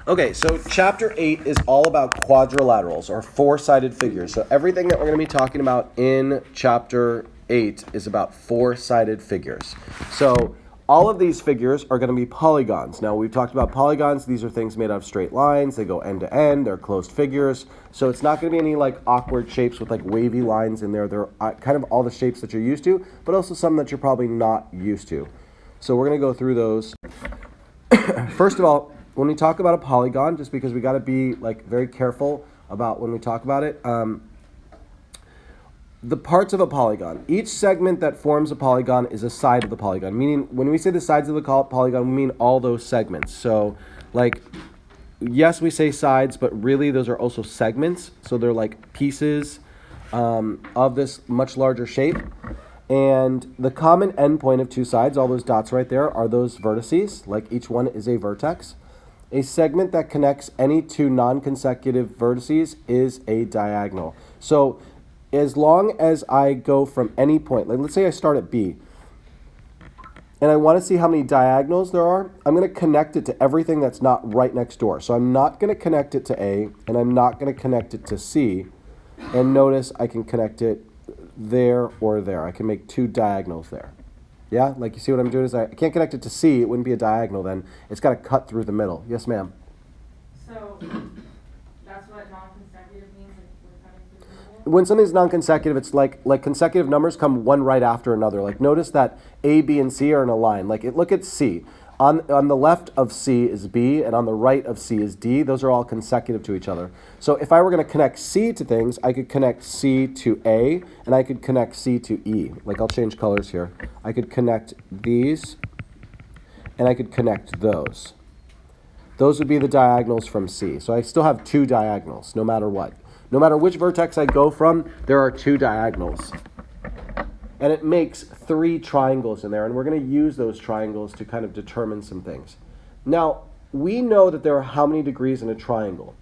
Okay, so chapter 8 is all about quadrilaterals or four-sided figures. So everything that we're going to be talking about in chapter 8 is about four-sided figures. So all of these figures are going to be polygons. Now, we've talked about polygons. These are things made out of straight lines. They go end to end. They're closed figures. So it's not going to be any like awkward shapes with like wavy lines in there. They're kind of all the shapes that you're used to, but also some that you're probably not used to. So we're going to go through those. First of all, when we talk about a polygon, just because we got to be like very careful about when we talk about it, the parts of a polygon. Each segment that forms a polygon is a side of the polygon. Meaning, when we say the sides of the polygon, we mean all those segments. So, like, yes, we say sides, but really those are also segments. So they're like pieces of this much larger shape. And the common endpoint of two sides, all those dots right there, are those vertices. Like each one is a vertex. A segment that connects any two non-consecutive vertices is a diagonal. So as long as I go from any point, like let's say I start at B, and I want to see how many diagonals there are, I'm going to connect it to everything that's not right next door. So I'm not going to connect it to A, and I'm not going to connect it to C. And notice I can connect it there or there. I can make two diagonals there. Yeah, like you see what I'm doing is I can't connect it to C. It wouldn't be a diagonal then. It's got to cut through the middle. Yes, ma'am. So that's what non-consecutive means? Like we're cutting through the middle? When something's non-consecutive, it's like consecutive numbers come one right after another. Like notice that A, B, and C are in a line. Like look at C. On the left of C is B, and on the right of C is D. Those are all consecutive to each other. So if I were going to connect C to things, I could connect C to A, and I could connect C to E. Like I'll change colors here. I could connect these, and I could connect those. Those would be the diagonals from C. So I still have two diagonals, no matter what. No matter which vertex I go from, there are two diagonals. And it makes three triangles in there, and we're going to use those triangles to kind of determine some things. Now, we know that there are how many degrees in a triangle?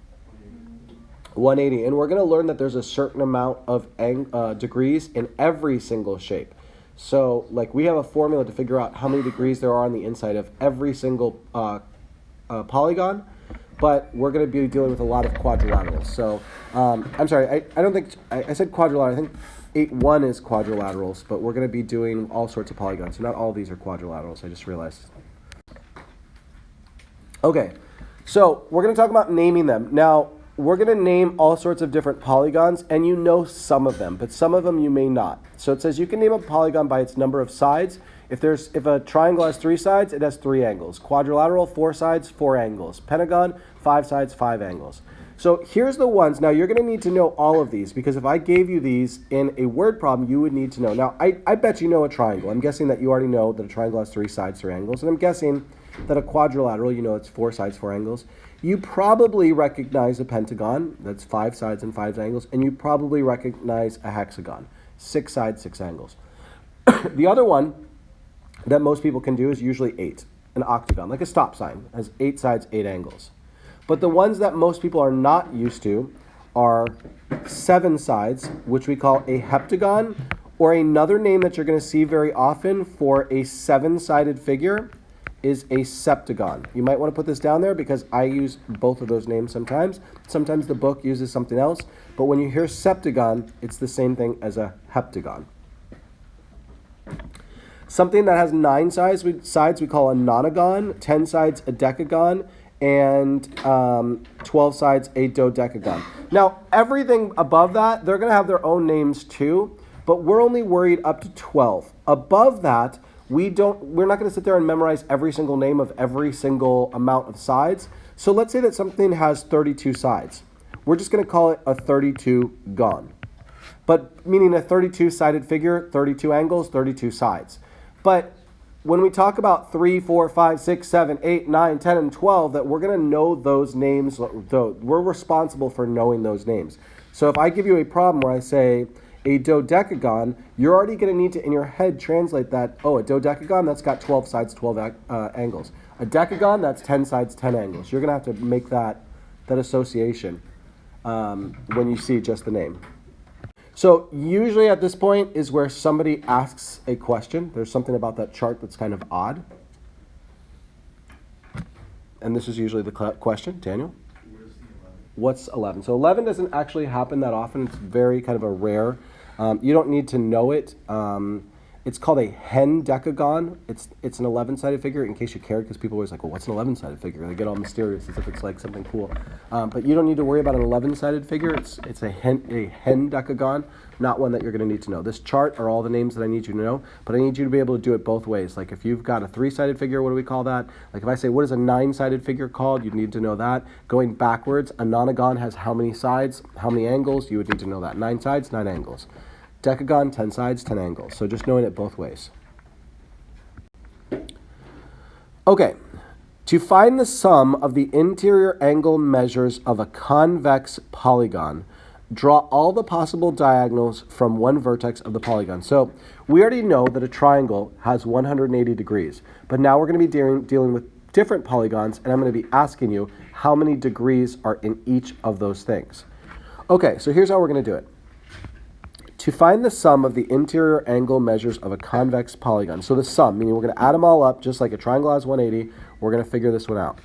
180. And we're going to learn that there's a certain amount of degrees in every single shape. So, like, we have a formula to figure out how many degrees there are on the inside of every single polygon, but we're going to be dealing with a lot of quadrilaterals. So, I'm sorry, I don't think, I said quadrilateral. I think 8.1 is quadrilaterals, but we're going to be doing all sorts of polygons. So not all these are quadrilaterals, I just realized. Okay, so we're going to talk about naming them. Now, we're going to name all sorts of different polygons, and you know some of them, but some of them you may not. So it says you can name a polygon by its number of sides. If a triangle has 3 sides, it has 3 angles. Quadrilateral, 4 sides, 4 angles. Pentagon, 5 sides, 5 angles. So here's the ones. Now you're going to need to know all of these because if I gave you these in a word problem, you would need to know. Now I bet you know a triangle. I'm guessing that you already know that a triangle has 3 sides, 3 angles. And I'm guessing that a quadrilateral, you know it's 4 sides, 4 angles. You probably recognize a pentagon. That's 5 sides and 5 angles. And you probably recognize a hexagon. 6 sides, 6 angles. The other one that most people can do is usually 8. An octagon, like a stop sign, has 8 sides, 8 angles. But the ones that most people are not used to are 7 sides, which we call a heptagon, or another name that you're going to see very often for a 7-sided figure is a septagon. You might want to put this down there because I use both of those names sometimes. Sometimes the book uses something else, but when you hear septagon, it's the same thing as a heptagon. Something that has 9 sides we call a nonagon, 10 sides a decagon, and 12 sides a dodecagon. Now, everything above that, they're going to have their own names too, but we're only worried up to 12. Above that, we're not going to sit there and memorize every single name of every single amount of sides. So let's say that something has 32 sides. We're just going to call it a 32gon. But meaning a 32-sided figure, 32 angles, 32 sides. But when we talk about 3, 4, 5, 6, 7, 8, 9, 10, and 12, that we're going to know those names, we're responsible for knowing those names. So if I give you a problem where I say a dodecagon, you're already going to need to, in your head, translate that, oh, a dodecagon, that's got 12 sides, 12 angles. A decagon, that's 10 sides, 10 angles. You're going to have to make that association when you see just the name. So usually at this point is where somebody asks a question. There's something about that chart that's kind of odd. and this is usually the question, Daniel? What's 11? So 11 doesn't actually happen that often. It's very kind of a rare. You don't need to know it. It's called a hendecagon. It's an 11-sided figure, in case you cared, because people are always like, well, what's an 11-sided figure? And they get all mysterious as if it's like something cool. But you don't need to worry about an 11-sided figure. It's a hendecagon, not one that you're going to need to know. This chart are all the names that I need you to know, but I need you to be able to do it both ways. Like if you've got a 3-sided figure, what do we call that? Like if I say, what is a 9-sided figure called? You'd need to know that. Going backwards, a nonagon has how many sides, how many angles? You would need to know that. 9 sides, 9 angles. Decagon, 10 sides, 10 angles. So just knowing it both ways. Okay, to find the sum of the interior angle measures of a convex polygon, draw all the possible diagonals from one vertex of the polygon. So we already know that a triangle has 180 degrees, but now we're going to be dealing with different polygons, and I'm going to be asking you how many degrees are in each of those things. Okay, so here's how we're going to do it. To find the sum of the interior angle measures of a convex polygon. So the sum, meaning we're going to add them all up, just like a triangle has 180, we're going to figure this one out.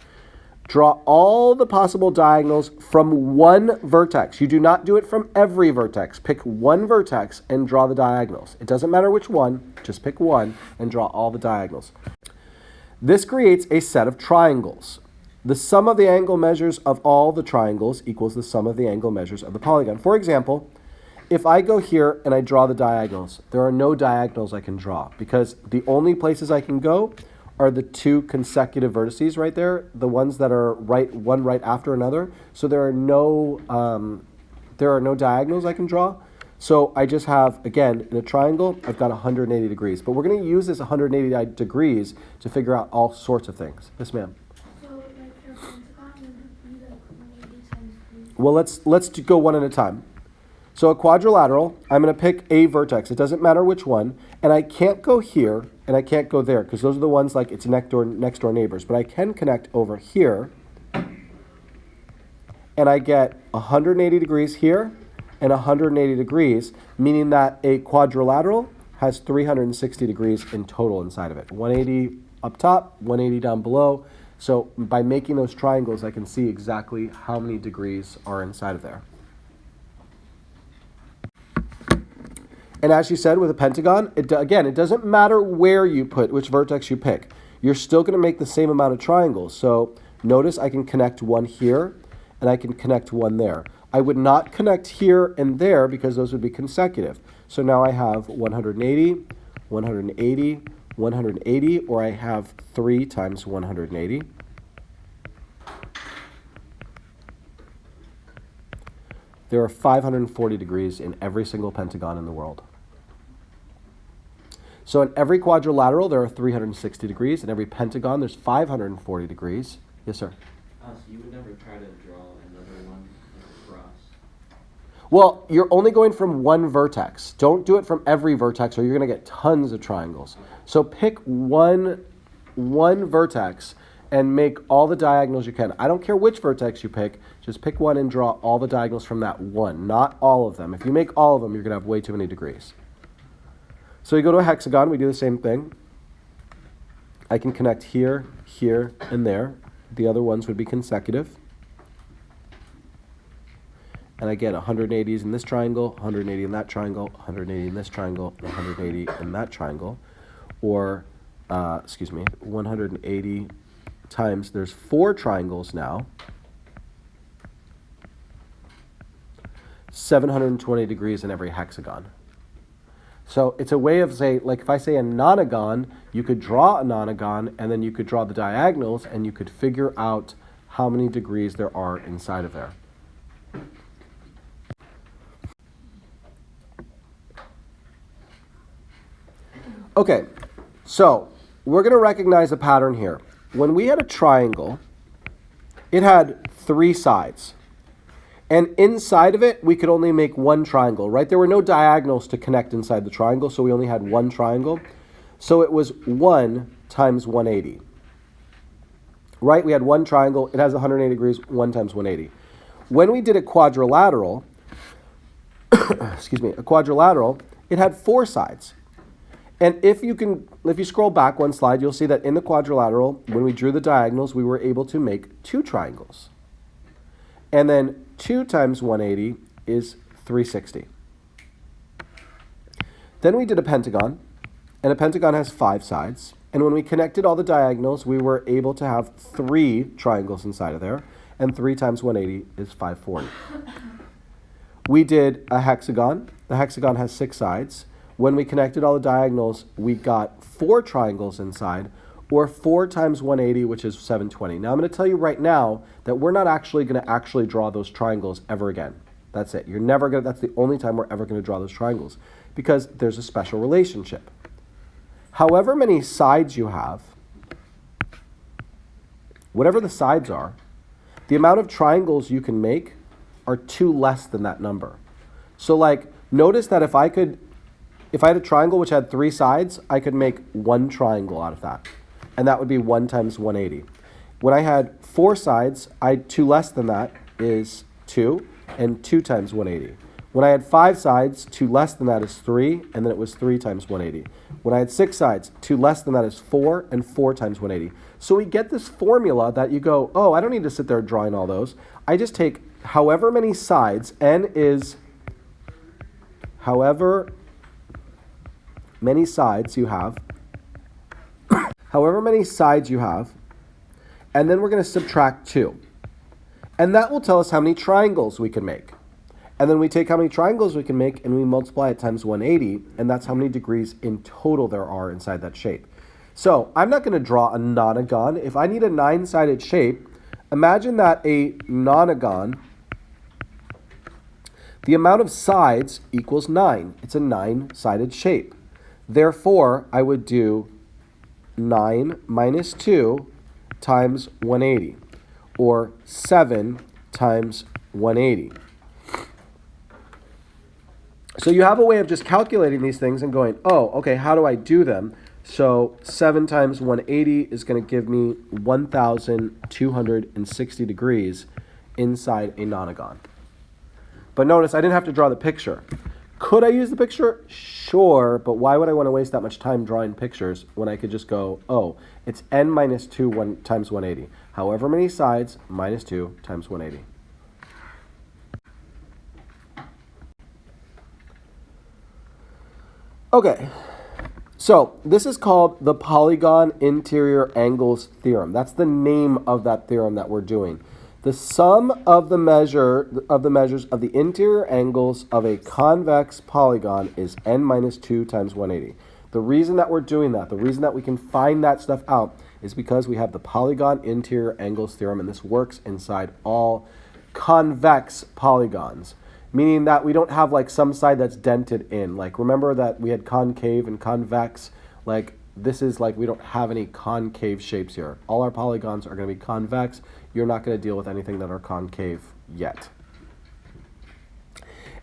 Draw all the possible diagonals from one vertex. You do not do it from every vertex. Pick one vertex and draw the diagonals. It doesn't matter which one, just pick one and draw all the diagonals. This creates a set of triangles. The sum of the angle measures of all the triangles equals the sum of the angle measures of the polygon. For example, if I go here and I draw the diagonals, there are no diagonals I can draw because the only places I can go are the 2 consecutive vertices right there, the ones that are one right after another. So there are no diagonals I can draw. So I just have, again, in a triangle, I've got 180 degrees. But we're going to use this 180 degrees to figure out all sorts of things. Yes, ma'am. So like for pentagon, would it be like 180 times 3? Well, let's go one at a time. So a quadrilateral, I'm going to pick a vertex. It doesn't matter which one. And I can't go here and I can't go there because those are the ones like it's next door neighbors. But I can connect over here and I get 180 degrees here and 180 degrees, meaning that a quadrilateral has 360 degrees in total inside of it. 180 up top, 180 down below. So by making those triangles, I can see exactly how many degrees are inside of there. And as you said, with a pentagon, it doesn't matter where you put, which vertex you pick. You're still going to make the same amount of triangles. So notice I can connect one here, and I can connect one there. I would not connect here and there because those would be consecutive. So now I have 180, 180, 180, or I have 3 times 180. There are 540 degrees in every single pentagon in the world. So in every quadrilateral, there are 360 degrees. In every pentagon, there's 540 degrees. Yes, sir? So you would never try to draw another one across? Well, you're only going from one vertex. Don't do it from every vertex or you're going to get tons of triangles. So pick one vertex and make all the diagonals you can. I don't care which vertex you pick. Just pick one and draw all the diagonals from that one, not all of them. If you make all of them, you're going to have way too many degrees. So you go to a hexagon, we do the same thing. I can connect here, here, and there. The other ones would be consecutive. And I get 180s in this triangle, 180 in that triangle, 180 in this triangle, 180 in that triangle. Or, 180 times, there's 4 triangles now. 720 degrees in every hexagon. So it's a way of saying, like if I say a nonagon, you could draw a nonagon and then you could draw the diagonals and you could figure out how many degrees there are inside of there. Okay, so we're going to recognize a pattern here. When we had a triangle, it had 3 sides. And inside of it, we could only make one triangle, right? There were no diagonals to connect inside the triangle, so we only had one triangle. So it was 1 times 180. Right? We had one triangle. It has 180 degrees, 1 times 180. When we did a quadrilateral, it had 4 sides. And if you scroll back one slide, you'll see that in the quadrilateral, when we drew the diagonals, we were able to make 2 triangles. And then 2 times 180 is 360. Then we did a pentagon, and a pentagon has 5 sides. And when we connected all the diagonals, we were able to have 3 triangles inside of there, and 3 times 180 is 540. We did a hexagon. The hexagon has 6 sides. When we connected all the diagonals, we got 4 triangles inside, or 4 times 180, which is 720. Now I'm going to tell you right now that we're not actually going to draw those triangles ever again. That's it. That's the only time we're ever going to draw those triangles, because there's a special relationship. However many sides you have, whatever the sides are, the amount of triangles you can make are 2 less than that number. So like, notice that if I had a triangle which had 3 sides, I could make 1 triangle out of that. And that would be 1 times 180. When I had 4 sides, 2 less than that is 2, and 2 times 180. When I had 5 sides, 2 less than that is 3, and then it was 3 times 180. When I had 6 sides, 2 less than that is 4, and 4 times 180. So we get this formula that you go, oh, I don't need to sit there drawing all those. I just take however many sides, n is however many sides you have, and then we're going to subtract 2. And that will tell us how many triangles we can make. And then we take how many triangles we can make and we multiply it times 180, and that's how many degrees in total there are inside that shape. So I'm not going to draw a nonagon. If I need a 9-sided shape, imagine that a nonagon, the amount of sides equals 9. It's a 9-sided shape. Therefore, I would do 9 minus 2 times 180, or 7 times 180. So you have a way of just calculating these things and going, oh, okay, how do I do them? So 7 times 180 is going to give me 1,260 degrees inside a nonagon. But notice I didn't have to draw the picture. Could I use the picture? Sure, but why would I want to waste that much time drawing pictures when I could just go, oh, it's n minus 2 times 180. However many sides, minus 2 times 180. Okay, so this is called the polygon interior angles theorem. That's the name of that theorem that we're doing. The sum of the measures of the interior angles of a convex polygon is n minus 2 times 180. The reason that we're doing that, the reason that we can find that stuff out, is because we have the polygon interior angles theorem, and this works inside all convex polygons, meaning that we don't have like some side that's dented in. Like, remember that we had concave and convex? Like, this is like we don't have any concave shapes here. All our polygons are going to be convex. You're not going to deal with anything that are concave yet.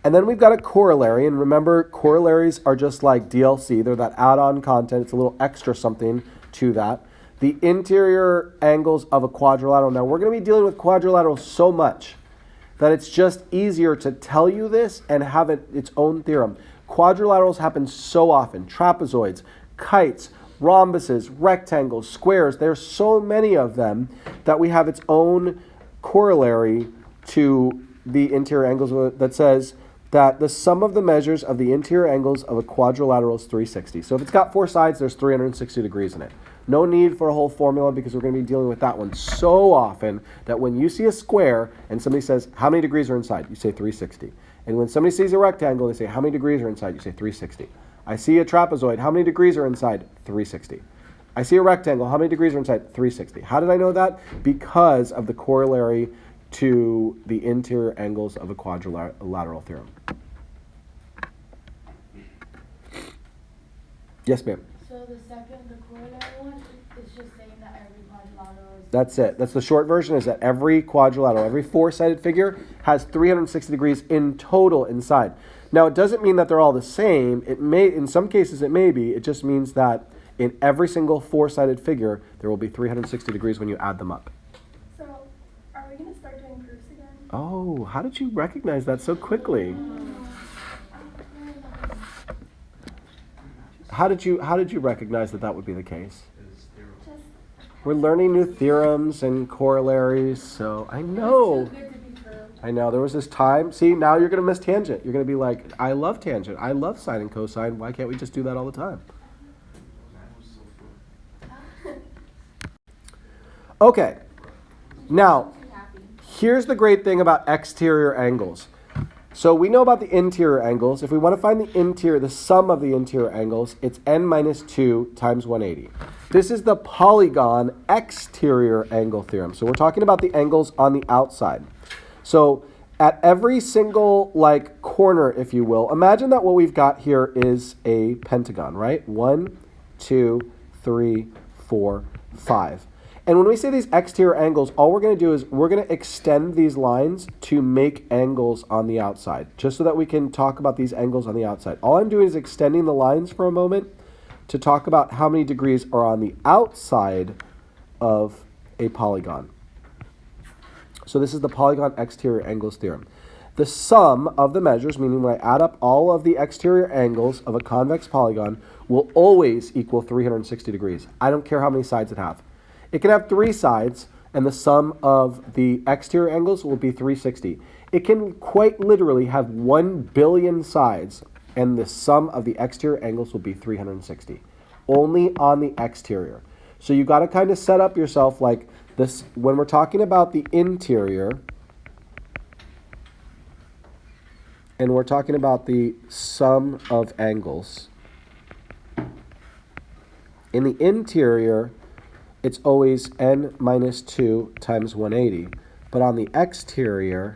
And then we've got a corollary, and remember, corollaries are just like DLC. They're that add-on content. It's a little extra something to that. The interior angles of a quadrilateral. Now, we're going to be dealing with quadrilaterals so much that it's just easier to tell you this and have it its own theorem. Quadrilaterals happen so often. Trapezoids, kites, rhombuses, rectangles, squares. There's so many of them that we have its own corollary to the interior angles that says that the sum of the measures of the interior angles of a quadrilateral is 360. So if it's got 4 sides, there's 360 degrees in it. No need for a whole formula because we're going to be dealing with that one so often that when you see a square and somebody says, how many degrees are inside? You say 360. And when somebody sees a rectangle, they say, how many degrees are inside? You say 360. I see a trapezoid. How many degrees are inside? 360. I see a rectangle. How many degrees are inside? 360. How did I know that? Because of the corollary to the interior angles of a quadrilateral theorem. Yes, ma'am. So the corollary one is just saying that every quadrilateral is... That's it. That's the short version, is that every quadrilateral, every 4-sided figure has 360 degrees in total inside. Now, it doesn't mean that they're all the same. It may, in some cases, it may be. It just means that in every single 4-sided figure, there will be 360 degrees when you add them up. So, are we going to start doing proofs again? Oh, how did you recognize that so quickly? How did you recognize that would be the case? Is there, Just, We're learning new theorems and corollaries, so I know. It's too good to be true. I know. There was this time. See, now you're going to miss tangent. You're going to be like, I love tangent. I love sine and cosine. Why can't we just do that all the time? that was so fun. Okay. Now, Too happy. here's the great thing about exterior angles. So we know about the interior angles. If we want to find the sum of the interior angles, it's n minus 2 times 180. This is the polygon exterior angle theorem. So we're talking about the angles on the outside. So at every single corner, if you will, imagine that what we've got here is a pentagon, right? 1, 2, 3, 4, 5. And when we say these exterior angles, all we're going to do is we're going to extend these lines to make angles on the outside, just so that we can talk about these angles on the outside. All I'm doing is extending the lines for a moment to talk about how many degrees are on the outside of a polygon. So this is the polygon exterior angles theorem. The sum of the measures, meaning when I add up all of the exterior angles of a convex polygon, will always equal 360 degrees. I don't care how many sides it have. It can have 3 sides, and the sum of the exterior angles will be 360. It can quite literally have 1 billion sides, and the sum of the exterior angles will be 360. Only on the exterior. So you got to kind of set up yourself like this. When we're talking about the interior, and we're talking about the sum of angles, in the interior, it's always n minus 2 times 180. But on the exterior,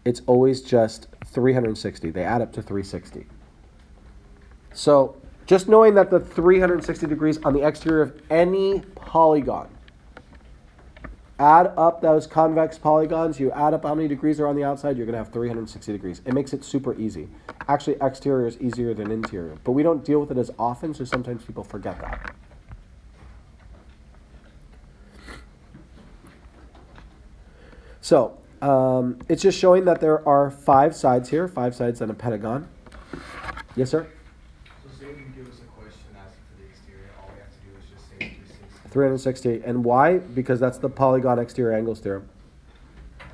it's always just 360. They add up to 360. So just knowing that the 360 degrees on the exterior of any polygon, add up those convex polygons, you add up how many degrees are on the outside, you're going to have 360 degrees. It makes it super easy. Actually, exterior is easier than interior. But we don't deal with it as often, so sometimes people forget that. So it's just showing that there are 5 sides here, 5 sides on a pentagon. Yes, sir? So say when you give us a question asking for the exterior, all we have to do is just say 360. 360. And why? Because that's the polygon exterior angles theorem.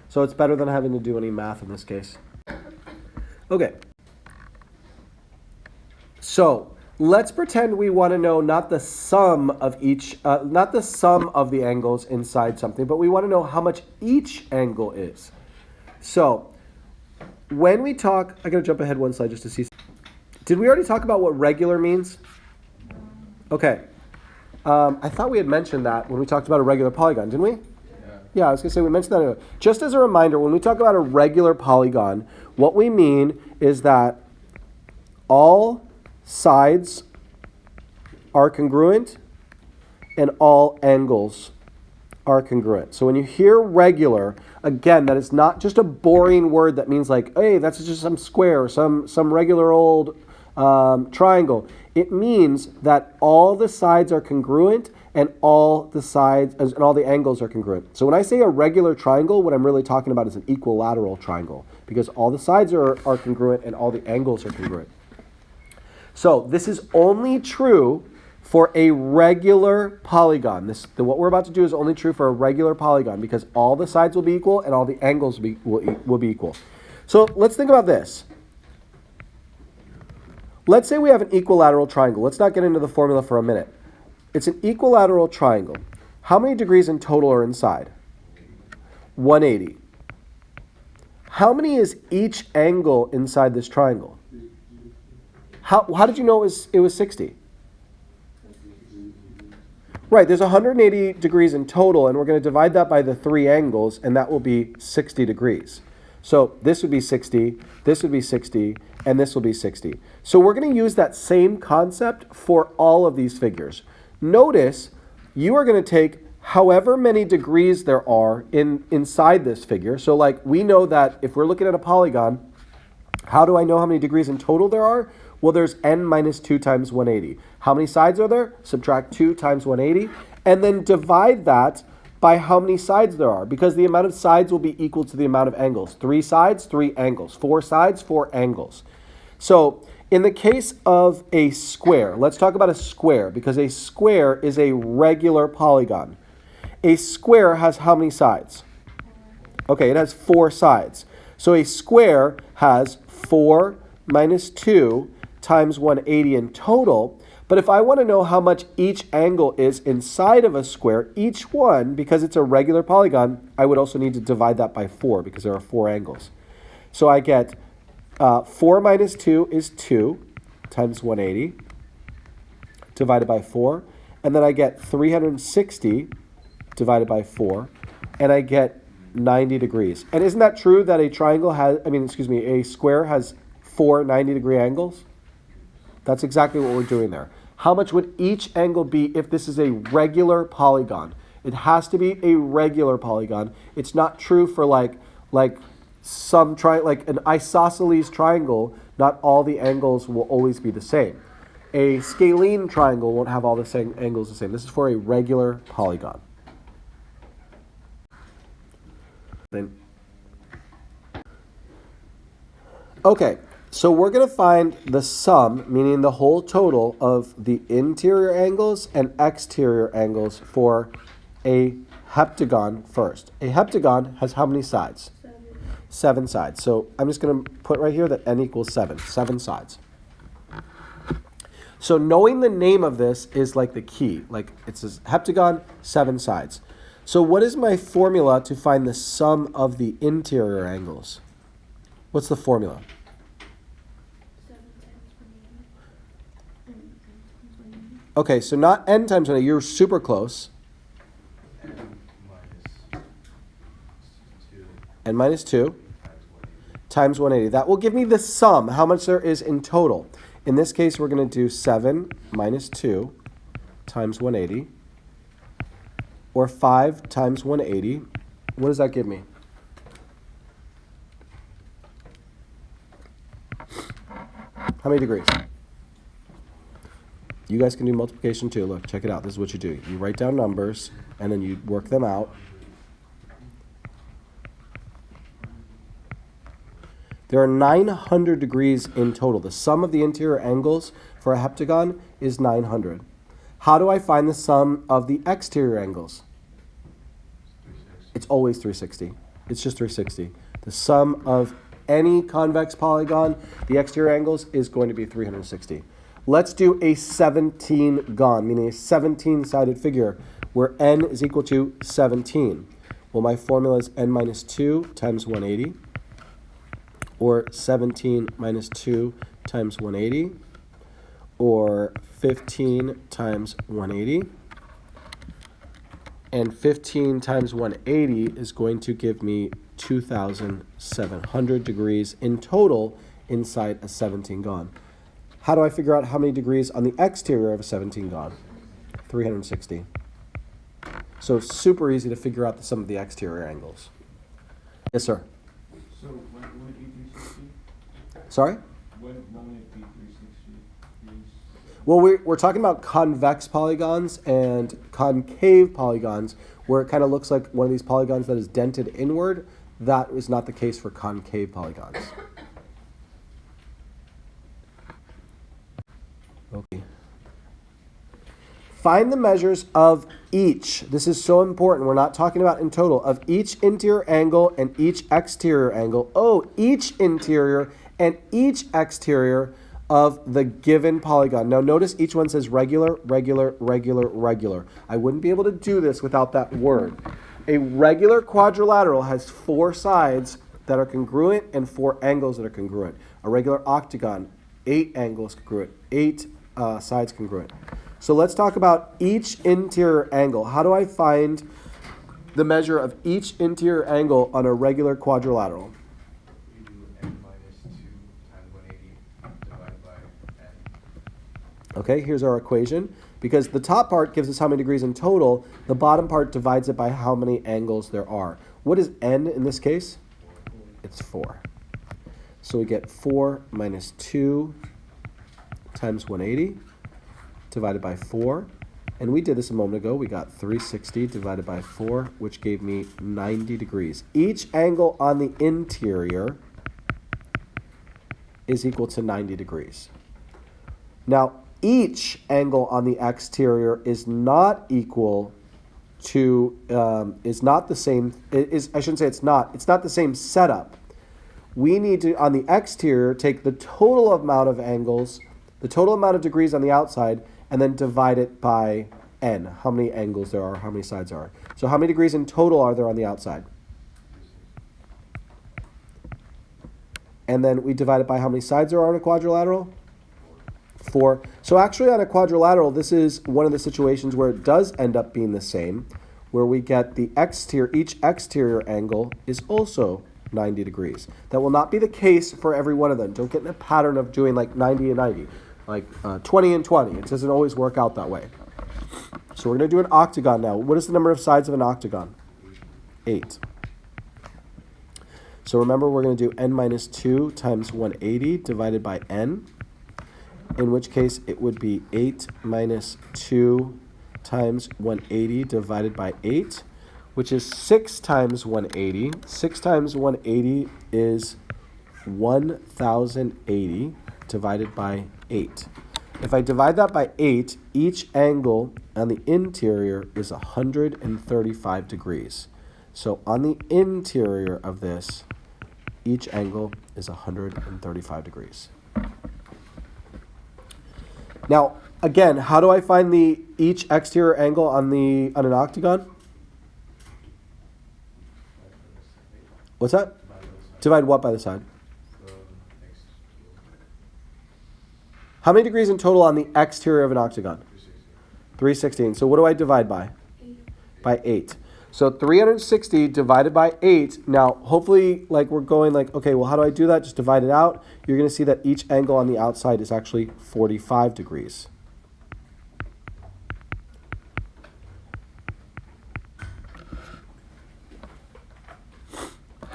So it's better than having to do any math in this case. Okay. So let's pretend we want to know not the sum of not the sum of the angles inside something, but we want to know how much each angle is. So when we talk, I'm going to jump ahead one slide just to see. Did we already talk about what regular means? Okay. I thought we had mentioned that when we talked about a regular polygon, didn't we? Yeah, I was going to say we mentioned that anyway. Just as a reminder, when we talk about a regular polygon, what we mean is that all sides are congruent and all angles are congruent. So when you hear regular, again, that is not just a boring word that means like, hey, that's just some square, some regular old triangle. It means that all the sides are congruent and all the sides and all the angles are congruent. So when I say a regular triangle, what I'm really talking about is an equilateral triangle, because all the sides are congruent and all the angles are congruent. So this is only true for a regular polygon. What we're about to do is only true for a regular polygon, because all the sides will be equal and all the angles will be equal. So let's think about this. Let's say we have an equilateral triangle. Let's not get into the formula for a minute. It's an equilateral triangle. How many degrees in total are inside? 180. How many is each angle inside this triangle? How did you know it was 60? Right, there's 180 degrees in total, and we're going to divide that by the 3 angles, and that will be 60 degrees. So this would be 60, this would be 60, and this will be 60. So we're going to use that same concept for all of these figures. Notice you are going to take however many degrees there are inside this figure. So like we know that if we're looking at a polygon, how do I know how many degrees in total there are? Well, there's n minus 2 times 180. How many sides are there? Subtract 2 times 180, and then divide that by how many sides there are, because the amount of sides will be equal to the amount of angles. 3 sides, 3 angles. 4 sides, 4 angles. So In the case of a square, let's talk about a square because a square is a regular polygon. A square has how many sides? Okay, it has 4 sides. So a square has 4 minus 2 times 180 in total. But if I want to know how much each angle is inside of a square, each one, because it's a regular polygon, I would also need to divide that by 4 because there are 4 angles. So I get 4 minus 2 is 2 times 180 divided by 4. And then I get 360 divided by 4. And I get 90 degrees. And isn't that true that a square has 4 90-degree angles? That's exactly what we're doing there. How much would each angle be if this is a regular polygon? It has to be a regular polygon. It's not true for like an isosceles triangle. Not all the angles will always be the same. A scalene triangle won't have all the same angles the same. This is for a regular polygon. Okay, so we're going to find the sum, meaning the whole total of the interior angles and exterior angles for a heptagon first. A heptagon has how many sides? 7 sides. So I'm just going to put right here that n equals 7. 7 sides. So knowing the name of this is like the key. Like it says heptagon, 7 sides. So what is my formula to find the sum of the interior angles? What's the formula? 7 times 180. Okay, so not n times 180. You're super close. N minus 2 N minus 2 times 180. That will give me the sum, how much there is in total. In this case, we're going to do 7 minus 2 times 180. Or 5 times 180. What does that give me? How many degrees? You guys can do multiplication too. Look, check it out. This is what you do. You write down numbers, and then you work them out. There are 900 degrees in total. The sum of the interior angles for a heptagon is 900. How do I find the sum of the exterior angles? It's always 360. It's just 360. The sum of any convex polygon, the exterior angles, is going to be 360. Let's do a 17gon, meaning a 17-sided figure where n is equal to 17. Well, my formula is n minus 2 times 180, or 17 minus 2 times 180, or 15 times 180. And 15 times 180 is going to give me 2,700 degrees in total inside a 17gon. How do I figure out how many degrees on the exterior of a 17gon? 360. So it's super easy to figure out the sum of the exterior angles. Yes, sir? So when would it be 360? Sorry? When would it be 360 degrees? Well, we're talking about convex polygons and concave polygons, where it kind of looks like one of these polygons that is dented inward. That is not the case for concave polygons. Okay. Find the measures of each. This is so important. We're not talking about in total. Of each interior angle and each exterior angle. Oh, each interior and each exterior of the given polygon. Now notice each one says regular, regular, regular, regular. I wouldn't be able to do this without that word. A regular quadrilateral has 4 sides that are congruent and 4 angles that are congruent. A regular octagon, 8 angles congruent, 8 sides congruent. So let's talk about each interior angle. How do I find the measure of each interior angle on a regular quadrilateral? You do n minus 2 times 180 divided by n. Okay, here's our equation. Because the top part gives us how many degrees in total, the bottom part divides it by how many angles there are. What is n in this case? It's 4. So we get 4 minus 2 times 180 divided by 4. And we did this a moment ago. We got 360 divided by 4, which gave me 90 degrees. Each angle on the interior is equal to 90 degrees. Now, each angle on the exterior is not equal to, is not the same, I shouldn't say it's not the same setup. We need to, on the exterior, take the total amount of angles, the total amount of degrees on the outside, and then divide it by n, how many angles there are, how many sides there are. So how many degrees in total are there on the outside? And then we divide it by how many sides there are on a quadrilateral? 4. So actually on a quadrilateral, this is one of the situations where it does end up being the same, where we get the exterior, each exterior angle is also 90 degrees. That will not be the case for every one of them. Don't get in a pattern of doing like 90 and 90, like 20 and 20. It doesn't always work out that way. So we're going to do an octagon now. What is the number of sides of an octagon? 8. So remember, we're going to do n minus 2 times 180 divided by n, in which case it would be 8 minus 2 times 180 divided by 8, which is 6 times 180. 6 times 180 is 1,080 divided by 8. If I divide that by 8, each angle on the interior is 135 degrees. So on the interior of this, each angle is 135 degrees. Now, again, how do I find each exterior angle on an octagon? What's that? Divide what by the side? How many degrees in total on the exterior of an octagon? 316. So what do I divide by? 8. By 8. So 360 divided by 8. Now, hopefully, like we're going like, okay, well, how do I do that? Just divide it out. You're going to see that each angle on the outside is actually 45 degrees.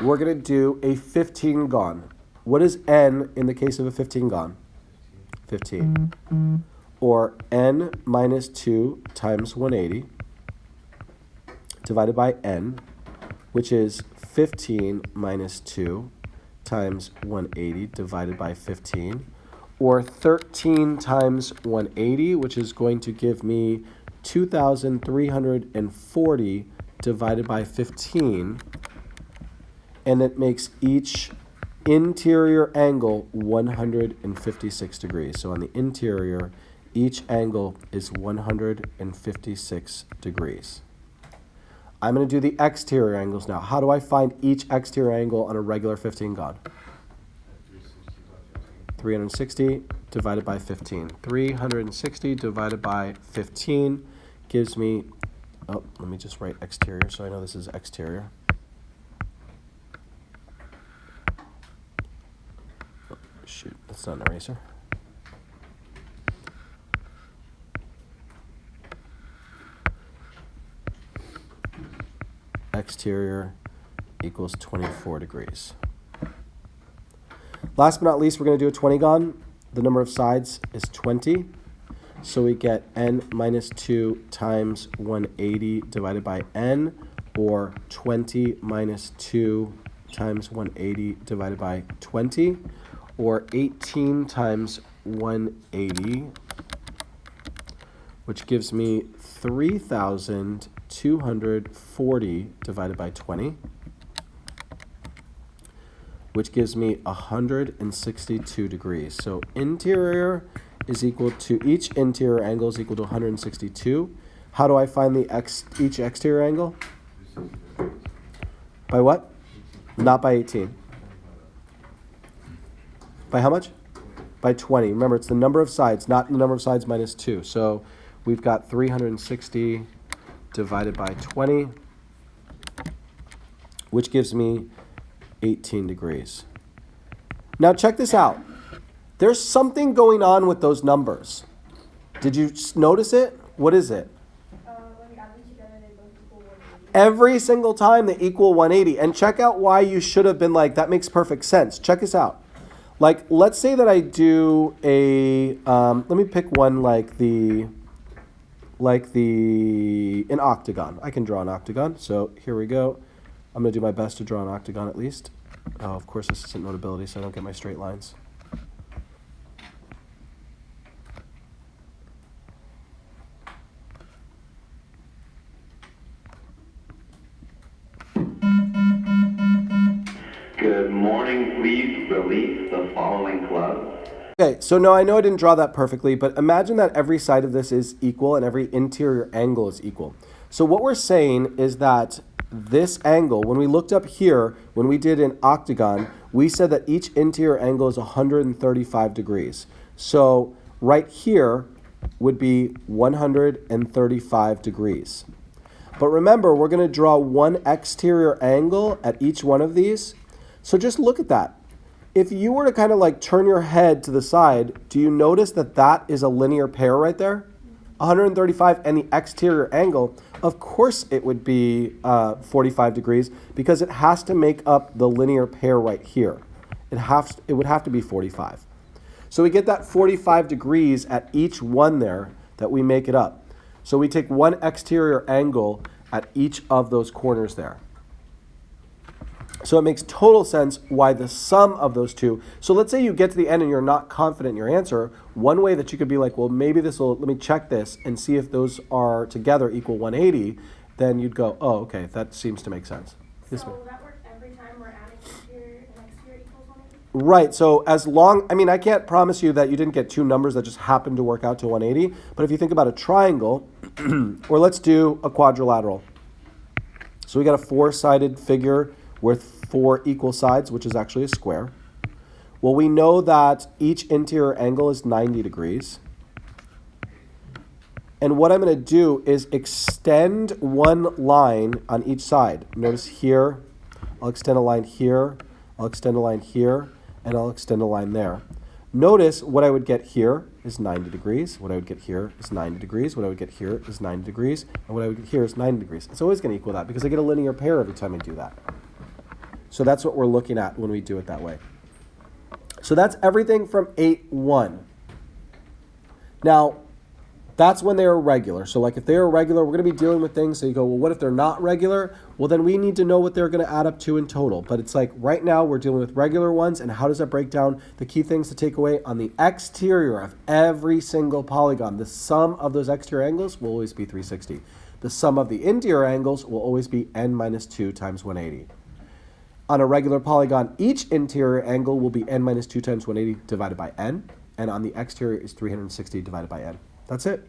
We're going to do a 15 gon. What is n in the case of a 15 gon? 15. Or n minus 2 times 180 divided by n, which is 15 minus 2 times 180 divided by 15, or 13 times 180, which is going to give me 2,340 divided by 15, and it makes each interior angle 156 degrees. So on the interior, each angle is 156 degrees. I'm going to do the exterior angles now. How do I find each exterior angle on a regular 15 gon? 360 divided by 15. 360 divided by 15 gives me, oh, let me just write exterior so I know this is exterior. Oh, shoot, that's not an eraser. Exterior equals 24 degrees. Last but not least, we're going to do a 20 gon. The number of sides is 20. So we get n minus 2 times 180 divided by n, or 20 minus 2 times 180 divided by 20, or 18 times 180, which gives me 3,240 divided by 20, which gives me 162 degrees. So interior is equal to, each interior angle is equal to 162. How do I find each exterior angle? By what? Not by 18. By how much? By 20. Remember, it's the number of sides, not the number of sides minus 2. So we've got 360 divided by 20, which gives me 18 degrees. Now check this out. There's something going on with those numbers. Did you notice it? What is it? When you add them together, they both equal 180. Every single time they equal 180. And check out why you should have been like, that makes perfect sense. Check this out. Like, let's say that I do a, let me pick one like an octagon. I can draw an octagon. So here we go. I'm going to do my best to draw an octagon at least. Oh, of course, this isn't Notability, so I don't get my straight lines. morning, please release the following clubs. Okay, so now I know I didn't draw that perfectly, but imagine that every side of this is equal and every interior angle is equal. So what we're saying is that this angle, when we looked up here, when we did an octagon, we said that each interior angle is 135 degrees. So right here would be 135 degrees. But remember, we're going to draw one exterior angle at each one of these. So just look at that. If you were to kind of like turn your head to the side, do you notice that that is a linear pair right there? 135 and the exterior angle, of course it would be 45 degrees because it has to make up the linear pair right here. It would have to be 45. So we get that 45 degrees at each one there that we make it up. So we take one exterior angle at each of those corners there. So it makes total sense why the sum of those two. So let's say you get to the end and you're not confident in your answer. One way that you could be like, well, maybe this will, let me check this and see if those are together equal 180. Then you'd go, oh, okay, that seems to make sense. So will that work every time we're adding interior and exterior equals 180? Right, so as long, I mean, I can't promise you that you didn't get two numbers that just happen to work out to 180, but if you think about a triangle, or let's do a quadrilateral. So we got a four-sided figure with four equal sides, which is actually a square. Well, we know that each interior angle is 90 degrees. And what I'm going to do is extend one line on each side. Notice here, I'll extend a line here, I'll extend a line here, and I'll extend a line there. Notice what I would get here is 90 degrees, what I would get here is 90 degrees, what I would get here is 90 degrees, and what I would get here is 90 degrees. It's always going to equal that because I get a linear pair every time I do that. So that's what we're looking at when we do it that way. So that's everything from 8-1. Now, that's when they are regular. So like if they are regular, we're going to be dealing with things. So you go, well, what if they're not regular? Well, then we need to know what they're going to add up to in total. But it's like right now we're dealing with regular ones. And how does that break down? The key things to take away on the exterior of every single polygon, the sum of those exterior angles will always be 360. The sum of the interior angles will always be n minus 2 times 180. On a regular polygon, each interior angle will be n minus 2 times 180 divided by n. And on the exterior is 360 divided by n. That's it.